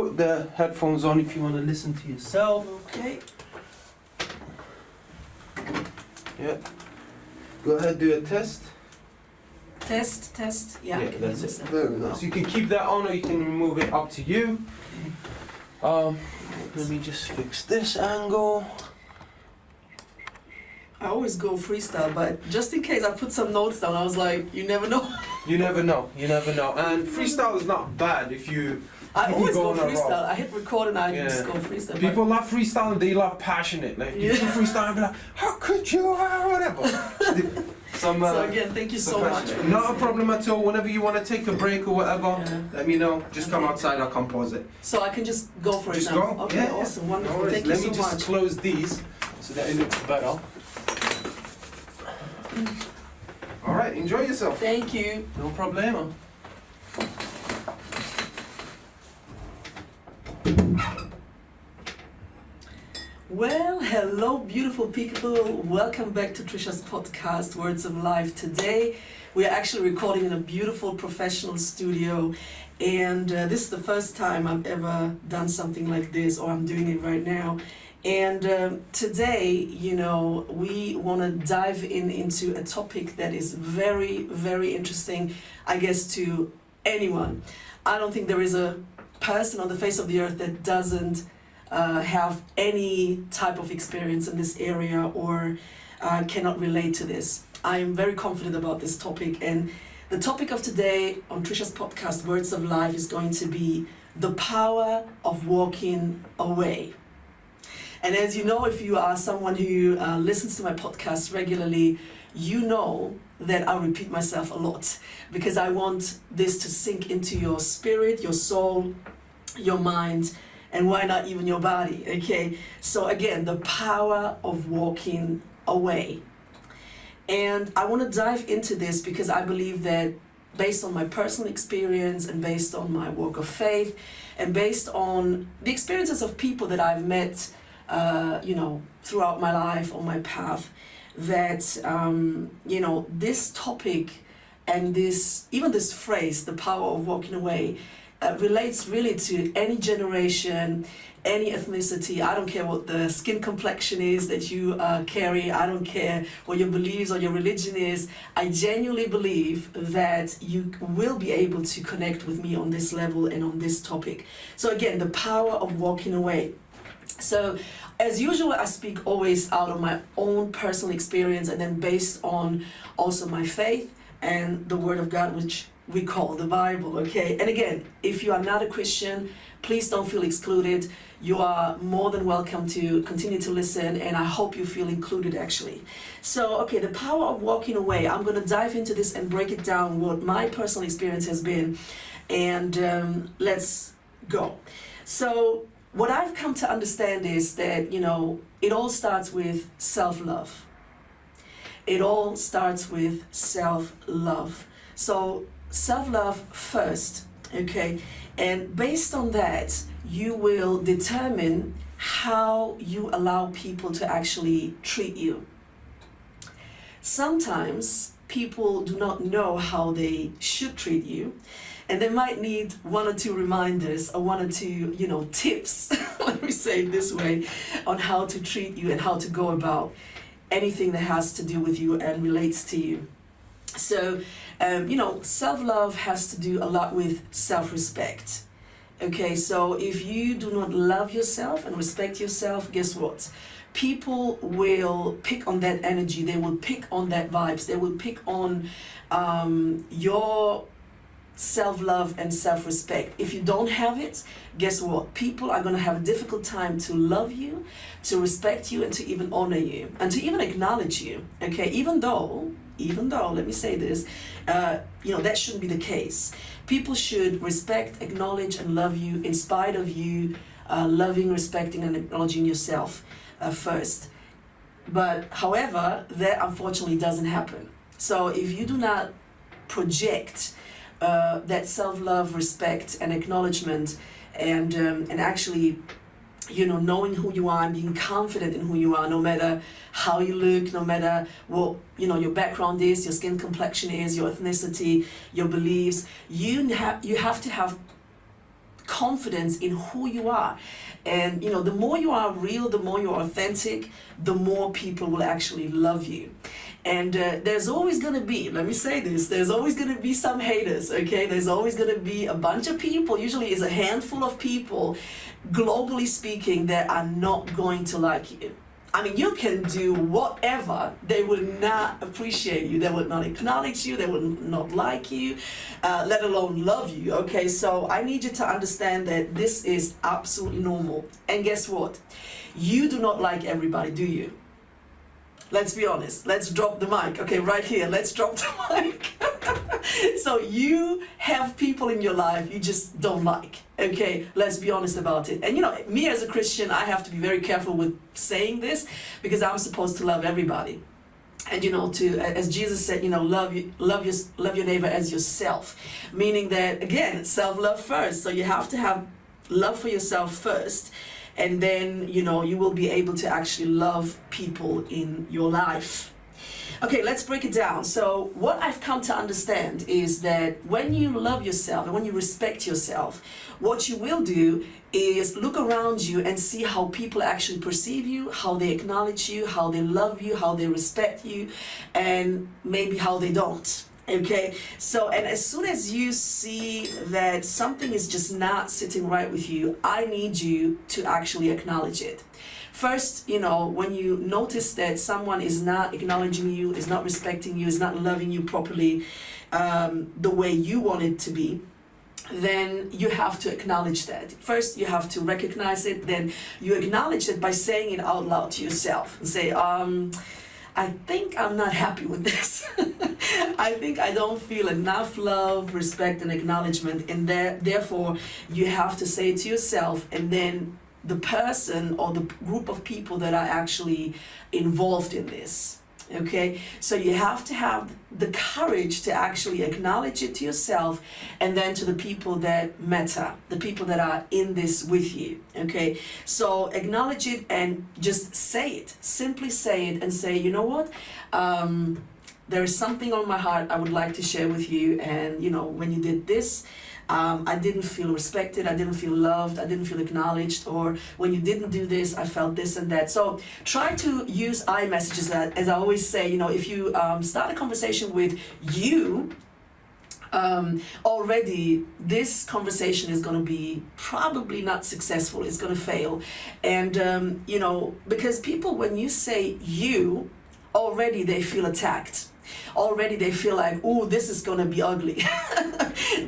put the headphones on if you want to listen to yourself. Okay. Yeah. Go ahead, do a test. Test. Yeah. Yeah, that's it. Very nice. You can keep that on or you can remove it, up to you. Let me just fix this angle. I always go freestyle, but just in case I put some notes down, I was like, you never know. You never know. And freestyle is not bad if you. I you always go go on a roll. freestyle. I hit record and I Yeah. just go freestyle. People love freestyle and they love passionate. Like you do freestyle and be like, how could you? Whatever. So again, thank you so much. For Not a listening. problem at all. Whenever you want to take a break or whatever, Yeah. let me know. Just come outside. I'll come pause it. So I can just go for it Just now. go. Okay, Yeah, awesome, wonderful. No worries. Thank Let you me so just much. close these so that it looks better. All right. Enjoy yourself. Thank you. No problemo. Well, hello, beautiful people. Welcome back to Trisha's podcast, Words of Life. Today, we are actually recording in a beautiful professional studio, and this is the first time I've ever done something like this, or I'm doing it right now. And today, you know, we want to dive into a topic that is very, very interesting, I guess, to anyone. I don't think there is a person on the face of the earth that doesn't have any type of experience in this area or cannot relate to this. I am very confident about this topic, and the topic of today on Trisha's podcast, Words of Life, is going to be the power of walking away. And as you know, if you are someone who listens to my podcast regularly, you know that I repeat myself a lot because I want this to sink into your spirit, your soul, your mind, and why not even your body, okay? So again, the power of walking away. And I want to dive into this because I believe that based on my personal experience and based on my walk of faith and based on the experiences of people that I've met, you know, throughout my life, on my path, that, you know, this topic and this, even this phrase, the power of walking away, relates really to any generation, any ethnicity. I don't care what the skin complexion is that you carry. I don't care what your beliefs or your religion is. I genuinely believe that you will be able to connect with me on this level and on this topic. So again, the power of walking away. So as usual, I speak always out of my own personal experience and then based on also my faith and the Word of God, which we call the Bible, okay? And again, if you are not a Christian, please don't feel excluded. You are more than welcome to continue to listen, and I hope you feel included actually. So, okay, the power of walking away. I'm going to dive into this and break it down, what my personal experience has been, and let's go. So, what I've come to understand is that, you know, it all starts with self-love. It all starts with self-love. So, self-love first, okay? And based on that, you will determine how you allow people to actually treat you. Sometimes people do not know how they should treat you, and they might need one or two reminders or one or two, you know, tips, let me say it this way, on how to treat you and how to go about anything that has to do with you and relates to you. So, you know, self-love has to do a lot with self-respect. Okay, so if you do not love yourself and respect yourself, guess what? People will pick on that energy, they will pick on that vibes, they will pick on your self-love and self-respect. If you don't have it, guess what? People are going to have a difficult time to love you, to respect you, and to even honor you, and to even acknowledge you. Okay, even though, let me say this, you know, that shouldn't be the case. People should respect, acknowledge, and love you in spite of you loving, respecting, and acknowledging yourself first. But however, that unfortunately doesn't happen. So if you do not project that self-love, respect, and acknowledgement, and actually, you know, knowing who you are and being confident in who you are, no matter how you look, no matter what, you know, your background is, your skin complexion is, your ethnicity, your beliefs, you have to have confidence in who you are. And you know, the more you are real, the more you're authentic, the more people will actually love you. And there's always going to be, let me say this, there's always going to be some haters, okay? There's always going to be a bunch of people, usually it's a handful of people, globally speaking, that are not going to like you. I mean, you can do whatever, they will not appreciate you, they will not acknowledge you, they will not like you, let alone love you, okay? So I need you to understand that this is absolutely normal. And guess what? You do not like everybody, do you? Let's be honest. Let's drop the mic. Okay, right here. Let's drop the mic. So you have people in your life you just don't like. Okay, let's be honest about it. And you know, me as a Christian, I have to be very careful with saying this because I'm supposed to love everybody. And you know, to as Jesus said, you know, love your neighbor as yourself. Meaning that again, self-love first. So you have to have love for yourself first. And then, you know, you will be able to actually love people in your life. Okay, let's break it down. So what I've come to understand is that when you love yourself and when you respect yourself, what you will do is look around you and see how people actually perceive you, how they acknowledge you, how they love you, how they respect you, and maybe how they don't. Okay, so and as soon as you see that something is just not sitting right with you, I need you to actually acknowledge it. First, you know, when you notice that someone is not acknowledging you, is not respecting you, is not loving you properly, the way you want it to be, then you have to acknowledge that. First, you have to recognize it, then you acknowledge it by saying it out loud to yourself and say, I think I'm not happy with this. I think I don't feel enough love, respect, and acknowledgement, and therefore you have to say it to yourself, and then the person or the group of people that are actually involved in this. Okay, so you have to have the courage to actually acknowledge it to yourself and then to the people that matter, the people that are in this with you. Okay, so acknowledge it and just say it, simply say it and say, you know what, there is something on my heart I would like to share with you, and you know, when you did this, I didn't feel respected, I didn't feel loved, I didn't feel acknowledged, or when you didn't do this, I felt this and that. So try to use I messages. That, as I always say, you know, if you start a conversation with you, already this conversation is going to be probably not successful, it's going to fail. And you know, because people, when you say you, already they feel attacked. Already they feel like, oh, this is going to be ugly.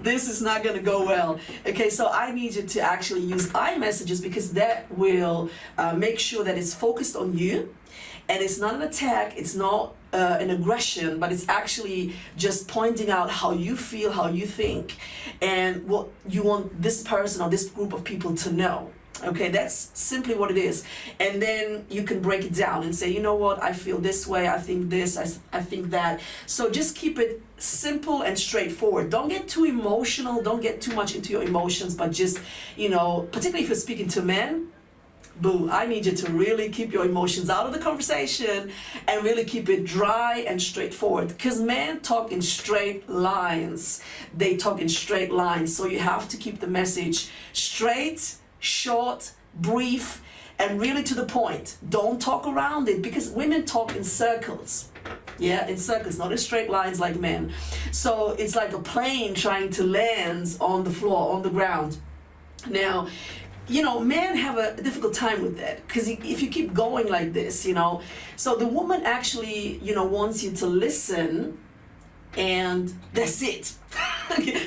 This is not going to go well. Okay, so I need you to actually use I messages because that will make sure that it's focused on you. And it's not an attack, it's not an aggression, but it's actually just pointing out how you feel, how you think, and what you want this person or this group of people to know. Okay, that's simply what it is. And then you can break it down and say, you know what, I feel this way, I think this, I think that. So just keep it simple and straightforward. Don't get too emotional, don't get too much into your emotions, but just, you know, particularly if you're speaking to men, boo, I need you to really keep your emotions out of the conversation and really keep it dry and straightforward. Because men talk in straight lines. They talk in straight lines. So you have to keep the message straight, short, brief, and really to the point. Don't talk around it, because women talk in circles. Yeah, in circles, not in straight lines like men. So it's like a plane trying to land on the floor, on the ground. Now, you know, men have a difficult time with that, because if you keep going like this, you know, so the woman actually, you know, wants you to listen, and that's it.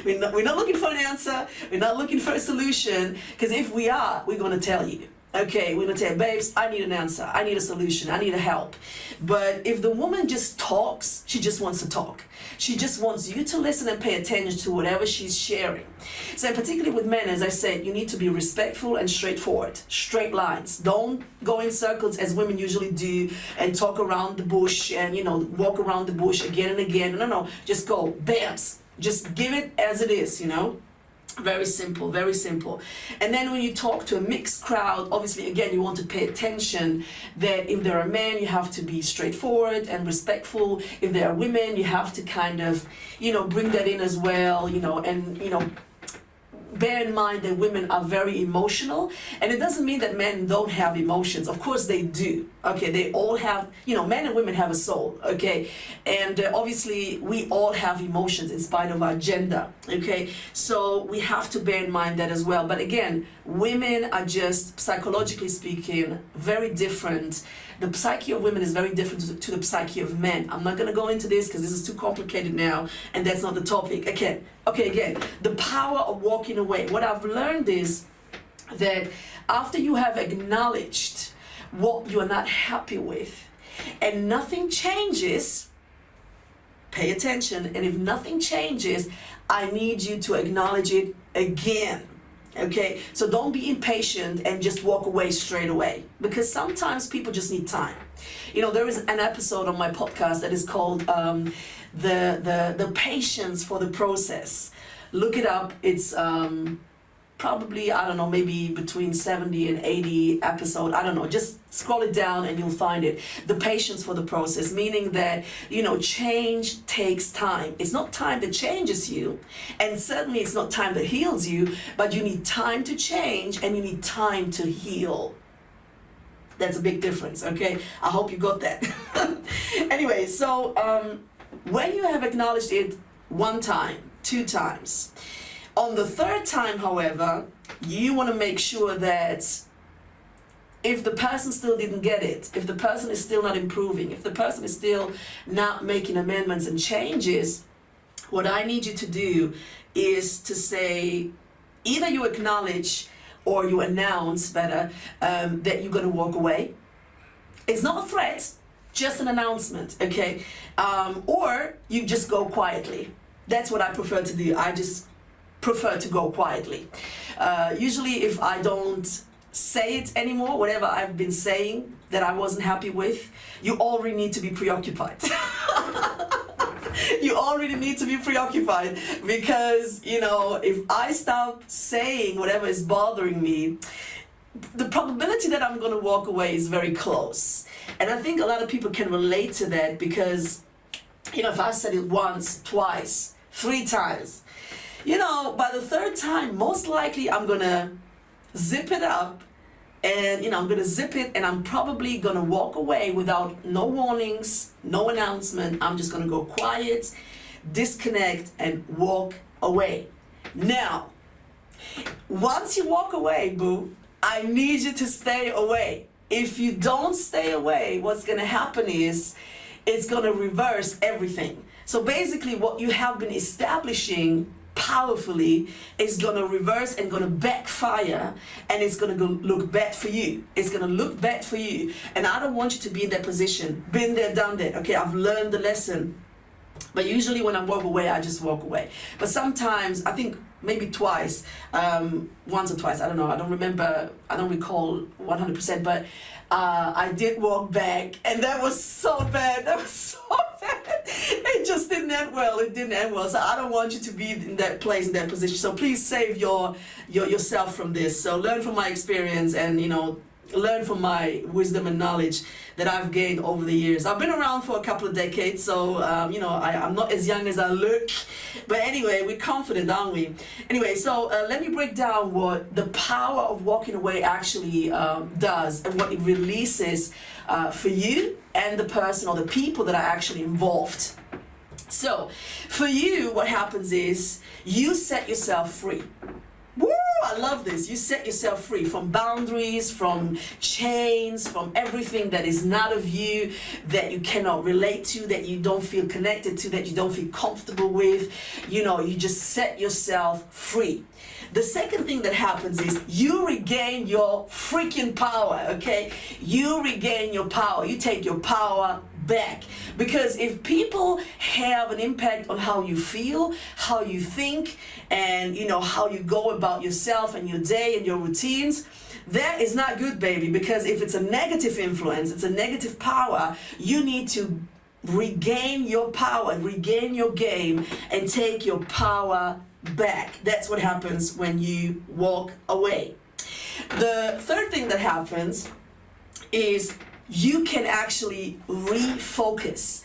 We're not looking for an answer, we're not looking for a solution, because if we are, we're going to tell you. Okay, we're going to tell you, babes, I need an answer, I need a solution, I need a help. But if the woman just talks, she just wants to talk. She just wants you to listen and pay attention to whatever she's sharing. So particularly with men, as I said, you need to be respectful and straightforward, straight lines. Don't go in circles as women usually do and talk around the bush and, you know, walk around the bush again and again. No, just go, bams. Just give it as it is, you know. Very simple, very simple. And then when you talk to a mixed crowd, obviously, again, you want to pay attention that if there are men, you have to be straightforward and respectful. If there are women, you have to kind of, you know, bring that in as well, you know, and, you know, bear in mind that women are very emotional, and it doesn't mean that men don't have emotions. Of course they do. Okay, they all have, men and women have a soul. Okay, and obviously we all have emotions in spite of our gender. Okay, so we have to bear in mind that as well. But again, women are just, psychologically speaking, very different. The psyche of women is very different to the psyche of men. I'm not going to go into this because this is too complicated now, and that's not the topic. Again, the power of walking away. What I've learned is that after you have acknowledged what you are not happy with, and nothing changes, pay attention, and if nothing changes, I need you to acknowledge it again. Okay, so don't be impatient and just walk away straight away, because sometimes people just need time. There is an episode on my podcast that is called the patience for the process. Look it up. It's probably, I don't know, maybe between 70 and 80 episode. I don't know, just scroll it down and you'll find it. The patience for the process, meaning that, change takes time. It's not time that changes you, and certainly it's not time that heals you, but you need time to change and you need time to heal. That's a big difference, okay? I hope you got that. Anyway, so when you have acknowledged it one time, two times, on the third time, however, you want to make sure that if the person still didn't get it, if the person is still not improving, if the person is still not making amendments and changes, what I need you to do is to say, either you acknowledge or you announce better that you're going to walk away. It's not a threat, just an announcement, okay? Or you just go quietly. That's what I prefer to do. I just prefer to go quietly. Usually if I don't say it anymore, whatever I've been saying that I wasn't happy with, you already need to be preoccupied. You already need to be preoccupied, because, if I stop saying whatever is bothering me, the probability that I'm going to walk away is very close. And I think a lot of people can relate to that, because, if I said it once, twice, three times, by the third time, most likely I'm going to zip it up, and, I'm going to zip it, and I'm probably going to walk away without no warnings, no announcement. I'm just going to go quiet, disconnect, and walk away. Now, once you walk away, boo, I need you to stay away. If you don't stay away, what's going to happen is it's going to reverse everything. So basically what you have been establishing powerfully is going to reverse and going to backfire, and it's going to look bad for you. It's going to look bad for you, and I don't want you to be in that position. Been there, done that. Okay, I've learned the lesson. But usually when I walk away, I just walk away. But sometimes, I think maybe twice, once or twice, I don't know, I don't remember, I don't recall 100%, but I did walk back, and that was so bad. That was so bad. It just didn't end well. It didn't end well. So I don't want you to be in that place, in that position. So please save yourself from this. So learn from my experience, and learn from my wisdom and knowledge that I've gained over the years. I've been around for a couple of decades, so I'm not as young as I look. But anyway, we're confident, aren't we? Anyway, so let me break down what the power of walking away actually does, and what it releases for you and the person or the people that are actually involved. So for you, what happens is you set yourself free. Woo! I love this. You set yourself free from boundaries, from chains, from everything that is not of you, that you cannot relate to, that you don't feel connected to, that you don't feel comfortable with. You just set yourself free. The second thing that happens is you regain your freaking power, okay? You regain your power. You take your power back. Because if people have an impact on how you feel, how you think, and how you go about yourself and your day and your routines, that is not good, baby. Because if it's a negative influence, it's a negative power, you need to regain your power, regain your game, and take your power back. That's what happens when you walk away. The third thing that happens is you can actually refocus.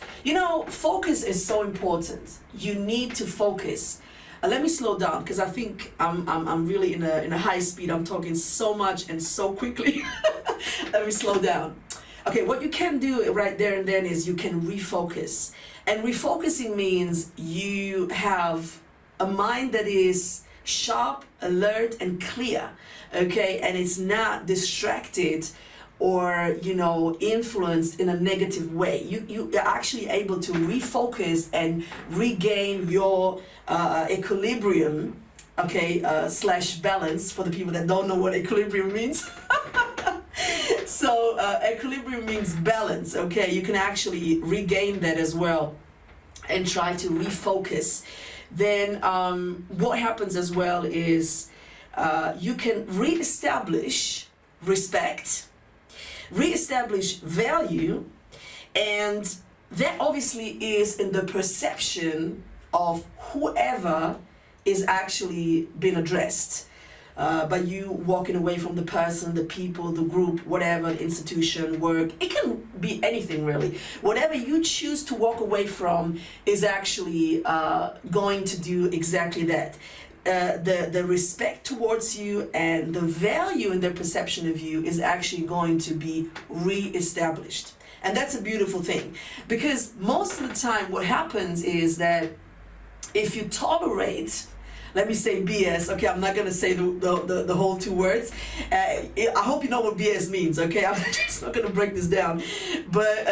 Focus is so important. You need to focus. let me slow down because I think I'm really in a high speed. I'm talking so much and so quickly. Let me slow down. Okay, what you can do right there and then is you can refocus. And refocusing means you have a mind that is sharp, alert, and clear, okay? And it's not distracted or, influenced in a negative way. You're actually able to refocus and regain your equilibrium, okay, slash balance for the people that don't know what equilibrium means. So equilibrium means balance, okay? You can actually regain that as well and try to refocus. Then what happens as well is you can reestablish respect, reestablish value, and that obviously is in the perception of whoever is actually being addressed. By you walking away from the person, the people, the group, whatever, the institution, work, it can be anything really. Whatever you choose to walk away from is actually going to do exactly that. The respect towards you and the value in their perception of you is actually going to be re-established. And that's a beautiful thing, because most of the time what happens is that if you tolerate, let me say BS, okay, I'm not going to say the whole two words. I hope you know what BS means, okay? I'm just not going to break this down. But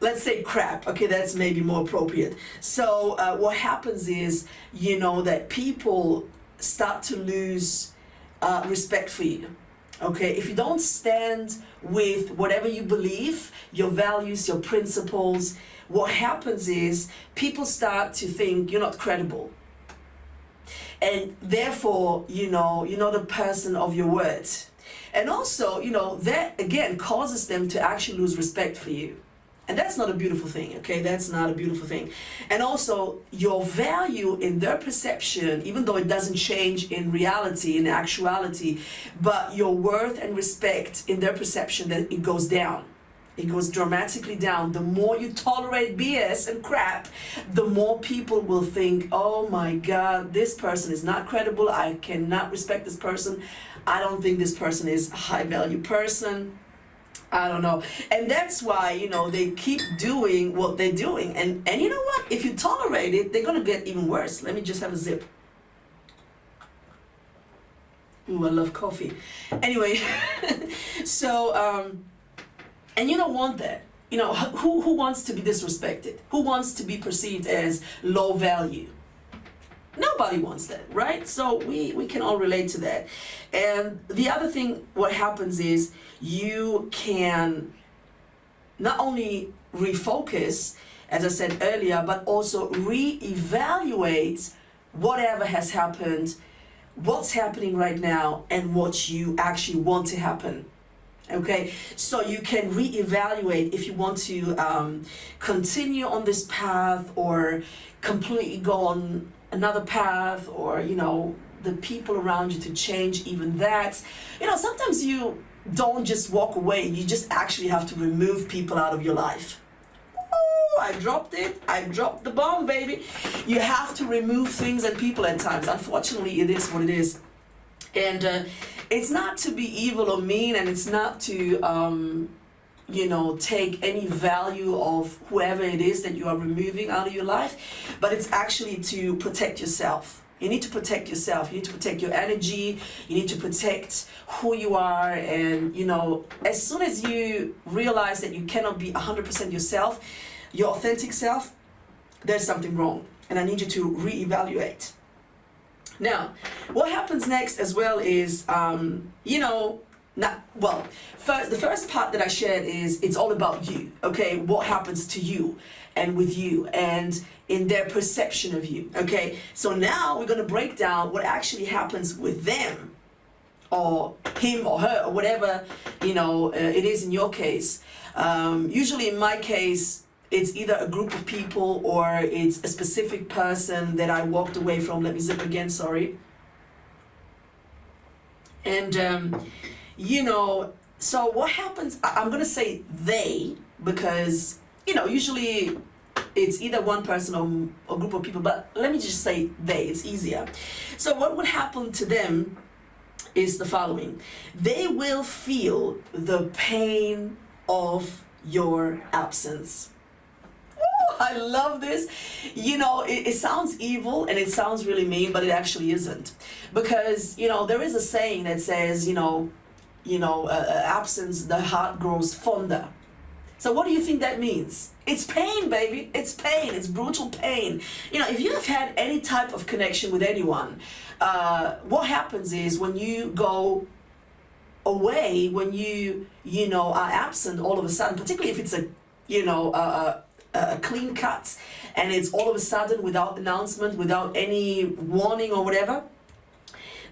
let's say crap, okay, that's maybe more appropriate. So what happens is, that people start to lose respect for you. Okay, if you don't stand with whatever you believe, your values, your principles, what happens is people start to think you're not credible. And therefore, you're not a person of your word. And also, that again causes them to actually lose respect for you. And that's not a beautiful thing, okay? That's not a beautiful thing. And also, your value in their perception, even though it doesn't change in reality, in actuality, but your worth and respect in their perception, that it goes down. It goes dramatically down. The more you tolerate BS and crap, the more people will think, oh my God, this person is not credible. I cannot respect this person. I don't think this person is a high value person. I don't know. And that's why, they keep doing what they're doing. And you know what? If you tolerate it, they're going to get even worse. Let me just have a sip. Ooh, I love coffee. Anyway, so, and you don't want that. Who wants to be disrespected? Who wants to be perceived as low value? Nobody wants that, right? So we can all relate to that. And the other thing, what happens is you can not only refocus, as I said earlier, but also reevaluate whatever has happened, what's happening right now, and what you actually want to happen. Okay, so you can reevaluate if you want to continue on this path or completely go on another path, or the people around you to change even that. Sometimes you don't just walk away, you just actually have to remove people out of your life. Oh, I dropped it. I dropped the bomb, baby. You have to remove things and people at times. Unfortunately, it is what it is. And it's not to be evil or mean, and it's not to take any value of whoever it is that you are removing out of your life, but it's actually to protect yourself. You need to protect yourself. You need to protect your energy. You need to protect who you are. And, as soon as you realize that you cannot be 100% yourself, your authentic self, there's something wrong. And I need you to reevaluate. Now, what happens next as well is, the first part that I shared is it's all about you, okay? What happens to you and with you and in their perception of you, okay? So now we're going to break down what actually happens with them or him or her or whatever, it is in your case. Usually in my case, it's either a group of people or it's a specific person that I walked away from. Let me zip again, sorry. And, so what happens, I'm going to say they, because, usually It's either one person or a group of people, but let me just say they, it's easier. So what would happen to them is the following. They will feel the pain of your absence. Ooh, I love this. You know, it sounds evil and it sounds really mean, but it actually isn't. Because, you know, there is a saying that says, absence, the heart grows fonder. So what do you think that means? It's pain, baby. It's pain. It's brutal pain. You know, if you have had any type of connection with anyone, what happens is when you go away, when you are absent all of a sudden, particularly if it's a clean cut and it's all of a sudden without announcement, without any warning or whatever,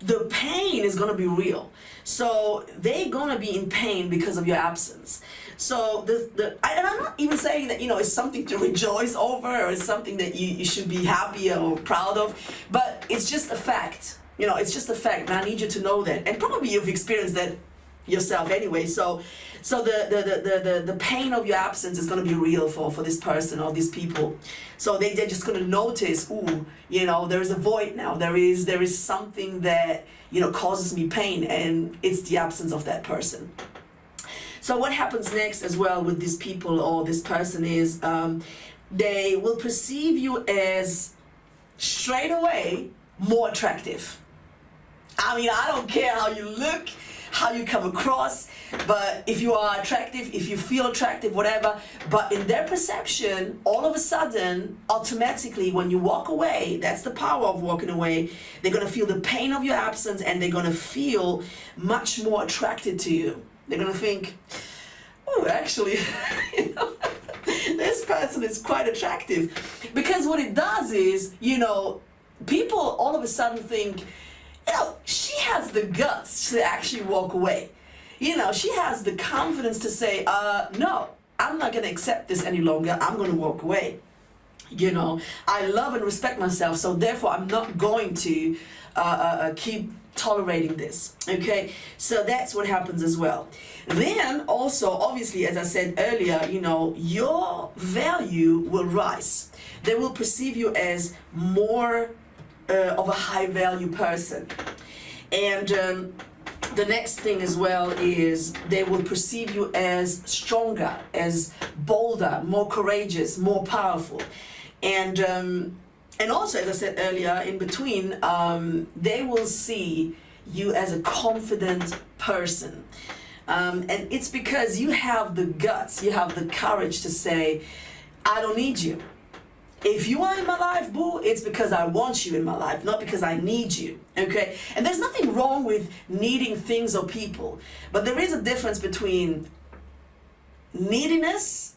the pain is going to be real. So they're going to be in pain because of your absence. So and I'm not even saying that, it's something to rejoice over or it's something that you should be happy or proud of, but it's just a fact. It's just a fact, and I need you to know that. And probably you've experienced that yourself anyway. So the pain of your absence is going to be real for this person or these people. So they're just going to notice, there is a void now. There is something that causes me pain, and it's the absence of that person. So what happens next as well with these people or this person is they will perceive you as straight away more attractive. I mean, I don't care how you look, how you come across, but if you are attractive, if you feel attractive, whatever, but in their perception, all of a sudden, automatically, when you walk away, that's the power of walking away, they're going to feel the pain of your absence and they're going to feel much more attracted to you. They're going to think, oh, actually, this person is quite attractive. Because what it does is, people all of a sudden think, she has the guts to actually walk away. She has the confidence to say, no, I'm not going to accept this any longer. I'm going to walk away. I love and respect myself, so therefore I'm not going to keep tolerating this. Okay, so that's what happens as well. Then also, obviously, as I said earlier, your value will rise. They will perceive you as more of a high value person. And the next thing as well is they will perceive you as stronger, as bolder, more courageous, more powerful. And also, as I said earlier, in between, they will see you as a confident person. And it's because you have the guts, you have the courage to say, I don't need you. If you are in my life, boo, it's because I want you in my life, not because I need you, okay? And there's nothing wrong with needing things or people, but there is a difference between neediness,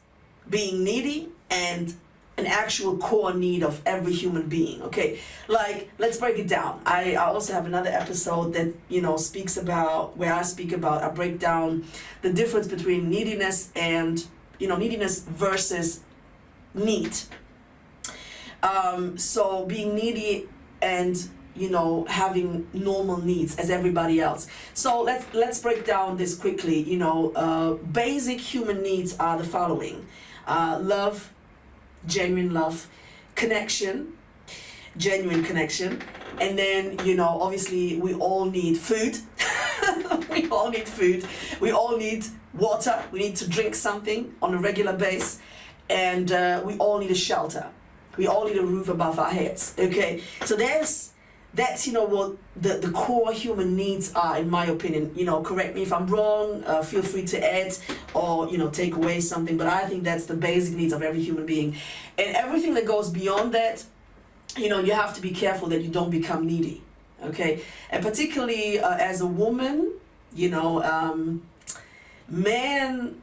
being needy, and an actual core need of every human being, okay? Like, let's break it down. I also have another episode that, speaks about, where I break down the difference between neediness and, neediness versus need. So being needy and having normal needs as everybody else. So let's break down this quickly. Basic human needs are the following: love, genuine love, connection, genuine connection, and then obviously we all need food. We all need food. We all need water. We need to drink something on a regular basis, and we all need a shelter. We all need a roof above our heads, okay? So that's what the core human needs are, in my opinion. Correct me if I'm wrong, feel free to add or, take away something, but I think that's the basic needs of every human being. And everything that goes beyond that, you have to be careful that you don't become needy, okay? And particularly as a woman, men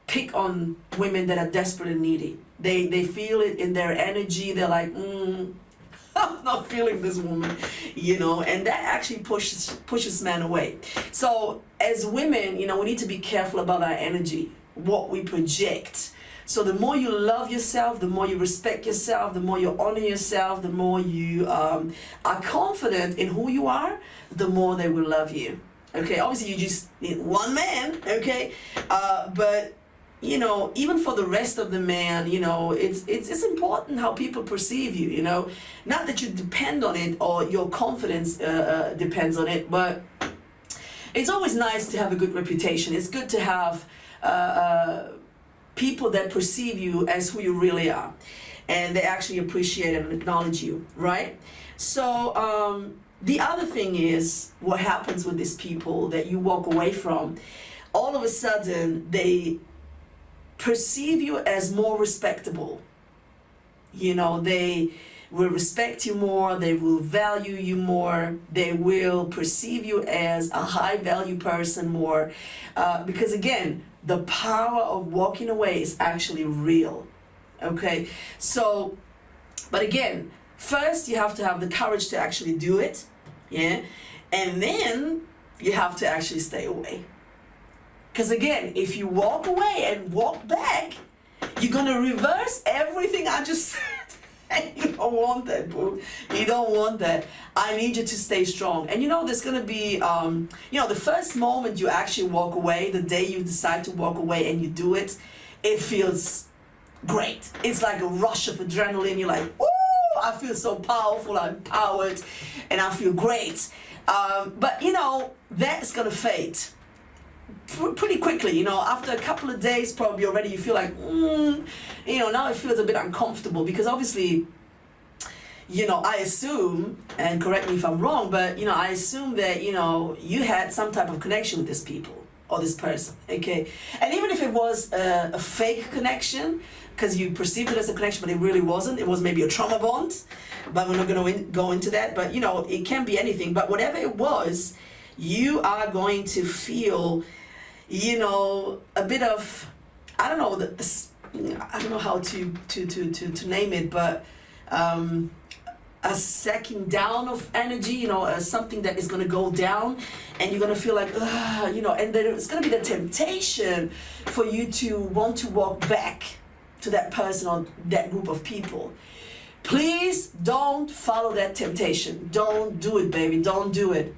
pick on women that are desperate and needy. They feel it in their energy. They're like, I'm not feeling this woman, and that actually pushes men away. So as women, we need to be careful about our energy, what we project. So the more you love yourself, the more you respect yourself, the more you honor yourself, the more you are confident in who you are, the more they will love you. Okay, obviously you just need one man, okay, but you know, even for the rest of the man, you know, it's important how people perceive you, you know. Not that you depend on it or your confidence depends on it, but it's always nice to have a good reputation. It's good to have people that perceive you as who you really are, and they actually appreciate and acknowledge you, right? So the other thing is what happens with these people that you walk away from. All of a sudden, they perceive you as more respectable. You know, they will respect you more, they will value you more, they will perceive you as a high value person more. Because again, the power of walking away is actually real. Okay, so, but again, first you have to have the courage to actually do it, yeah, and then you have to actually stay away. Because again, if you walk away and walk back, you're gonna reverse everything I just said. And you don't want that, boo. You don't want that. I need you to stay strong. And you know, there's gonna be, you know, the first moment you actually walk away, the day you decide to walk away and you do it, it feels great. It's like a rush of adrenaline. You're like, ooh, I feel so powerful, I'm empowered, and I feel great. But you know, that's gonna fade pretty quickly. You know, after a couple of days probably already you feel like, you know, now it feels a bit uncomfortable, because obviously, you know, I assume, and correct me if I'm wrong, but you know, I assume that, you know, you had some type of connection with these people or this person, okay? And even if it was a fake connection, because you perceived it as a connection but it really wasn't, it was maybe a trauma bond, but we're not going to go into that. But you know, it can be anything, but whatever it was, you are going to feel, you know, a bit of, I don't know, I don't know how to name it, but a sacking down of energy, you know, something that is going to go down, and you're going to feel like, you know, and then it's going to be the temptation for you to want to walk back to that person or that group of people. Please don't follow that temptation. Don't do it, baby. Don't do it.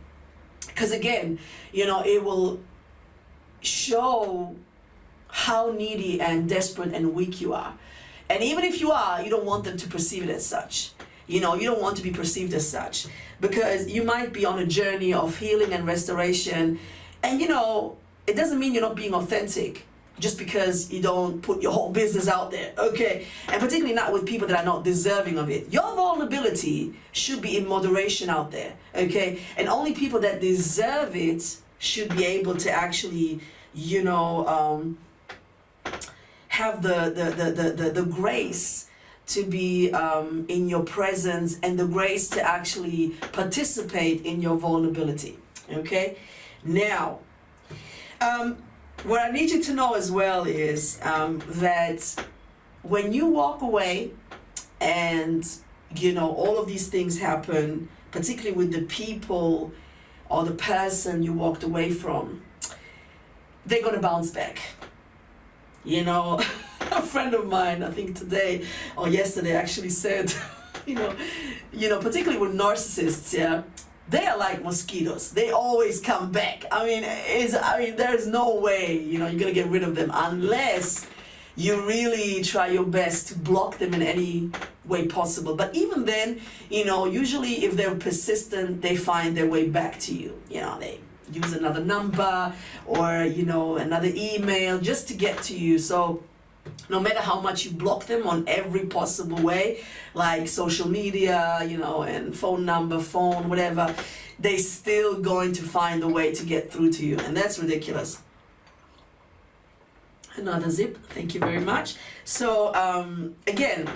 Because again, you know, it will show how needy and desperate and weak you are. And even if you are, you don't want them to perceive it as such. You know, you don't want to be perceived as such, because you might be on a journey of healing and restoration. And you know, it doesn't mean you're not being authentic just because you don't put your whole business out there, okay? And particularly not with people that are not deserving of it. Your vulnerability should be in moderation out there, okay? And only people that deserve it should be able to actually, you know, have the grace to be in your presence, and the grace to actually participate in your vulnerability, okay? Now, what I need you to know as well is that when you walk away and, you know, all of these things happen, particularly with the people or the person you walked away from, they're going to bounce back. You know, a friend of mine, I think today or yesterday, actually said, you know, particularly with narcissists, yeah, they are like mosquitoes. They always come back. I mean, there's no way, you know, you're gonna get rid of them unless you really try your best to block them in any way possible. But even then, you know, usually if they're persistent, they find their way back to you. You know, they use another number or, you know, another email just to get to you. So no matter how much you block them on every possible way, like social media, you know, and phone number, phone, whatever, they still going to find a way to get through to you. And that's ridiculous. Another zip, thank you very much. So again,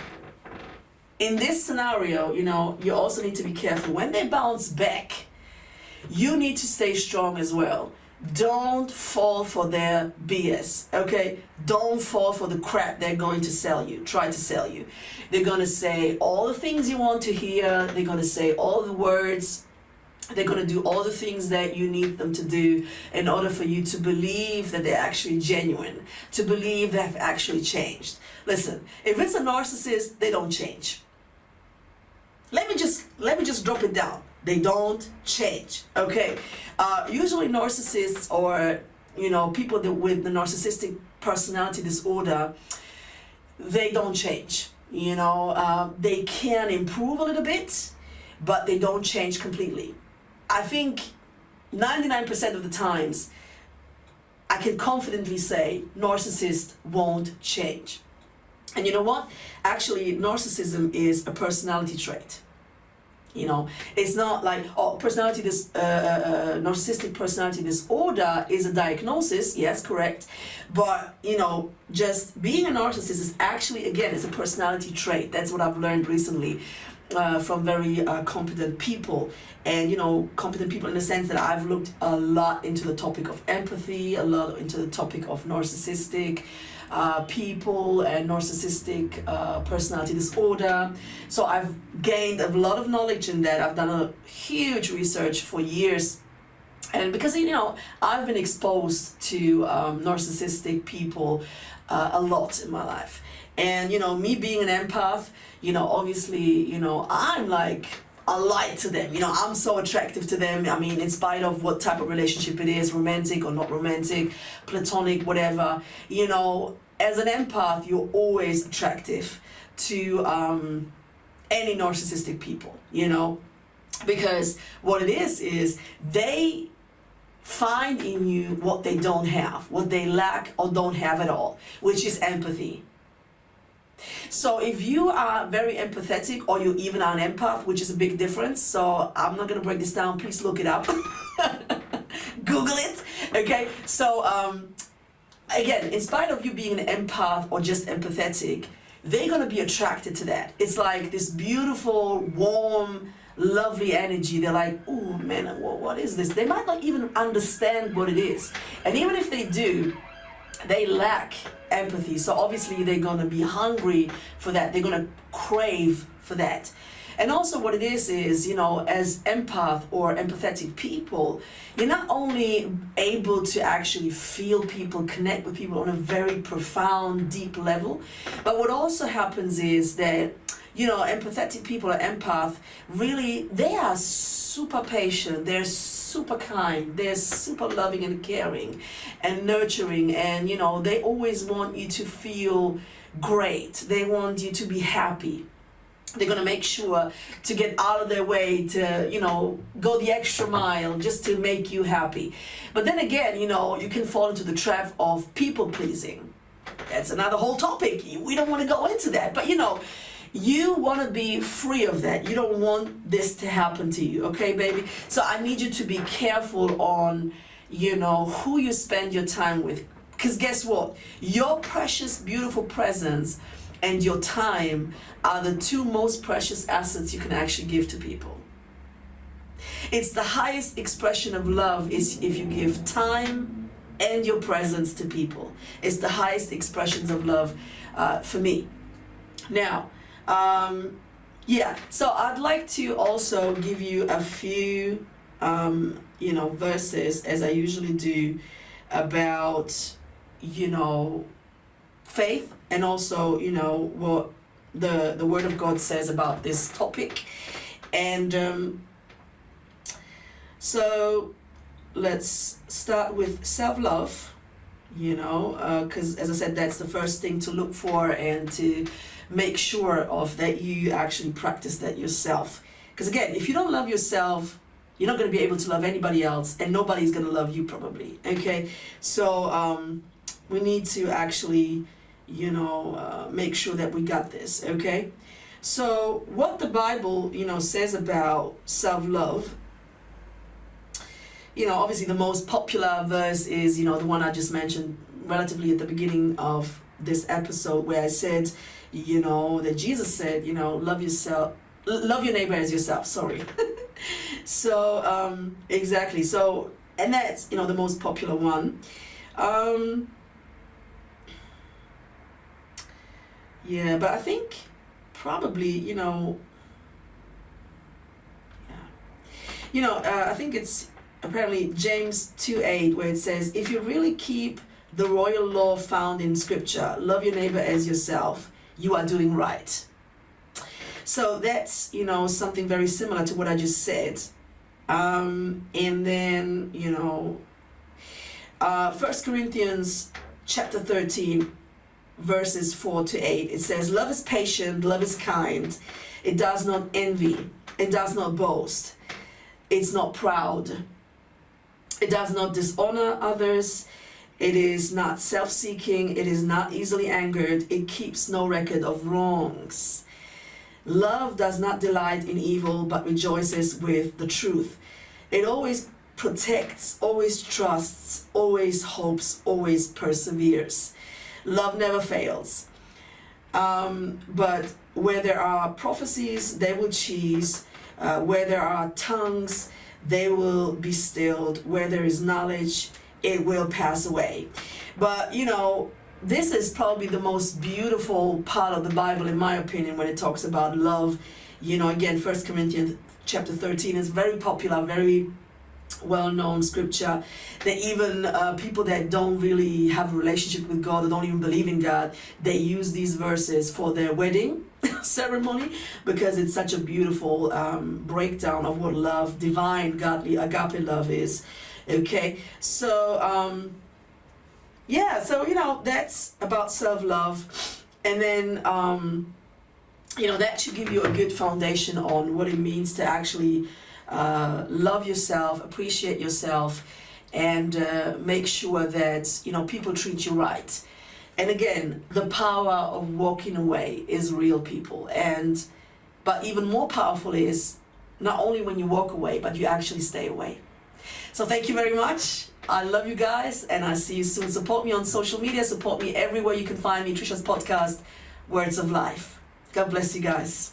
in this scenario, you know, you also need to be careful. When they bounce back, you need to stay strong as well. Don't fall for their BS, okay? Don't fall for the crap they're going to sell you, try to sell you. They're going to say all the things you want to hear. They're going to say all the words. They're going to do all the things that you need them to do in order for you to believe that they're actually genuine, to believe they have actually changed. Listen, if it's a narcissist, they don't change. Let me just drop it down. They don't change, okay? Usually narcissists or people with the narcissistic personality disorder, they don't change. They can improve a little bit, but they don't change completely. I think 99% of the times, I can confidently say narcissists won't change. And you know what? Actually, narcissism is a personality trait. It's not like, narcissistic personality disorder is a diagnosis, yes, correct. But, just being a narcissist is actually, again, it's a personality trait. That's what I've learned recently from very competent people. And, competent people in the sense that I've looked a lot into the topic of empathy, a lot into the topic of narcissistic people and narcissistic personality disorder. So I've gained a lot of knowledge in that. I've done a huge research for years. And because, I've been exposed to narcissistic people a lot in my life. And, me being an empath, obviously, I'm like a light to them. I'm so attractive to them. I mean, in spite of what type of relationship it is, romantic or not romantic, platonic, whatever, as an empath, you're always attractive to any narcissistic people, because what it is they find in you what they don't have, what they lack or don't have at all, which is empathy. So if you are very empathetic, or you even are an empath, which is a big difference, so I'm not going to break this down, please look it up. Google it, okay? So again, in spite of you being an empath or just empathetic, they're going to be attracted to that. It's like this beautiful, warm, lovely energy. They're like, oh man, what is this? They might not even understand what it is. And even if they do, they lack empathy. So obviously they're going to be hungry for that. They're going to crave for that. And also what it is, as empath or empathetic people, you're not only able to actually feel people, connect with people on a very profound, deep level, but what also happens is that, empathetic people or empath, really, they are super patient, they're super kind, they're super loving and caring and nurturing, and, they always want you to feel great. They want you to be happy. They're going to make sure to get out of their way to, go the extra mile just to make you happy. But then again, you can fall into the trap of people pleasing. That's another whole topic. We don't want to go into that. But, you want to be free of that. You don't want this to happen to you. Okay, baby? So I need you to be careful on, who you spend your time with. Because guess what? Your precious, beautiful presence and your time are the two most precious assets you can actually give to people. It's the highest expression of love is if you give time and your presence to people. It's the highest expressions of love for me. Now, so I'd like to also give you a few, verses, as I usually do, about, faith, and also, what the Word of God says about this topic. And so let's start with self-love, because as I said, that's the first thing to look for and to make sure of that you actually practice that yourself. Because again, if you don't love yourself, you're not going to be able to love anybody else, and nobody's going to love you probably, okay? So we need to actually, make sure that we got this, okay? So what the Bible, says about self-love, obviously the most popular verse is, the one I just mentioned relatively at the beginning of this episode, where I said, that Jesus said, love yourself, love your neighbor as yourself, sorry. So, exactly. So, and that's, the most popular one. Yeah, but I think probably, I think it's apparently James 2:8, where it says, if you really keep the royal law found in Scripture, love your neighbor as yourself, you are doing right. So that's, something very similar to what I just said. And then, 1 Corinthians chapter 13, verses 4 to 8. It says, love is patient, love is kind. It does not envy. It does not boast. It's not proud. It does not dishonor others. It is not self-seeking. It is not easily angered. It keeps no record of wrongs. Love does not delight in evil, but rejoices with the truth. It always protects, always trusts, always hopes, always perseveres. Love never fails. But where there are prophecies, they will cease. Where there are tongues, they will be stilled. Where there is knowledge, it will pass away. But, this is probably the most beautiful part of the Bible, in my opinion, when it talks about love. Again, 1 Corinthians chapter 13 is very popular, very well-known scripture that even people that don't really have a relationship with God or don't even believe in God, they use these verses for their wedding ceremony because it's such a beautiful breakdown of what love, divine, godly, agape love is. Okay, so that's about self-love. And then that should give you a good foundation on what it means to actually love yourself, appreciate yourself, and make sure that people treat you right. And again, the power of walking away is real, people. But even more powerful is not only when you walk away, but you actually stay away. So thank you very much. I love you guys, and I'll see you soon. Support me on social media. Support me everywhere you can find me. Trisha's podcast, Words of Life. God bless you guys.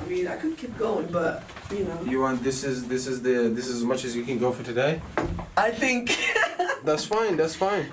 I mean, I could keep going, but You want this is as much as you can go for today? I think That's fine.